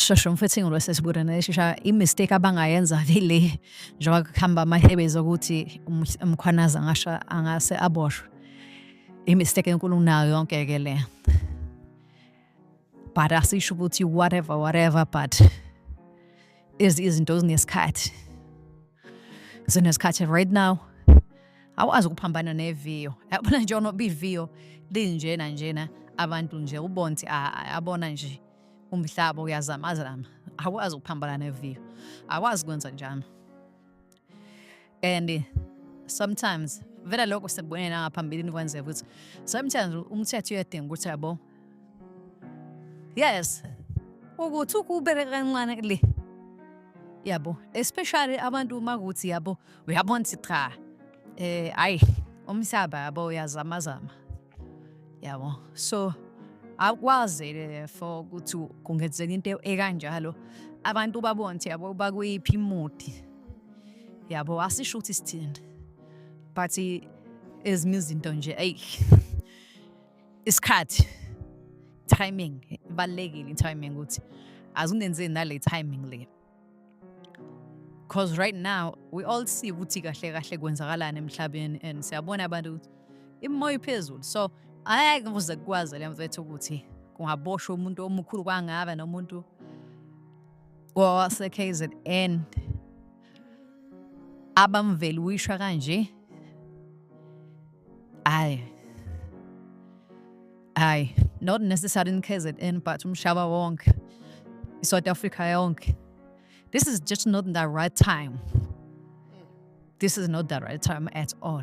shosho mfethu ngolwesesibuka neshisha imistake abangayenza vele njengoba kuhamba amahebezi ukuthi umkhwanaza ngasha angase aboshwe imistake enkulu nayo yonke ke le but asisho ukuthi whatever but izinto zinesikhathi zinesikhathi right now awazi ukuphambana neviyo yabona nje ono biviyo linjena abantu nje ubona ukuthi abona nje umhlaba uyazamazama awazi ukuphambana neviyo awazi kwenza njalo and sometimes vele lokho sibone ngaphambilini kwenzeka ukuthi sometimes umthetho uyadinga ukuthi yabo yes ukuthi ukubere kancane le yabo especially abantu makuthi yabo uyabona cha ayi umhlaba yabo uyazamazama yabo so akwazi for ukuthi kungenzeka into ekanjalo abantu babona ukuthi yabo bakuyiphi imodi yabo asisho ukuthi sithini but izinto nje isikhathi timing balekile timing ukuthi azungenze nale timing le because right now we all see ukuthi kahle kwenzakalana emhlabeni and siyabona abantu ukuthi imoya iphezulu so ayeke ukuze kwazi le mfethu ukuthi kungaboshwa umuntu omkhulu kwangaba nomuntu wase KZN abamveli wisha kanje ay not necessarily in KZN but umhlaba wonke South Africa yonke this is just not the right time. This is not the right time at all.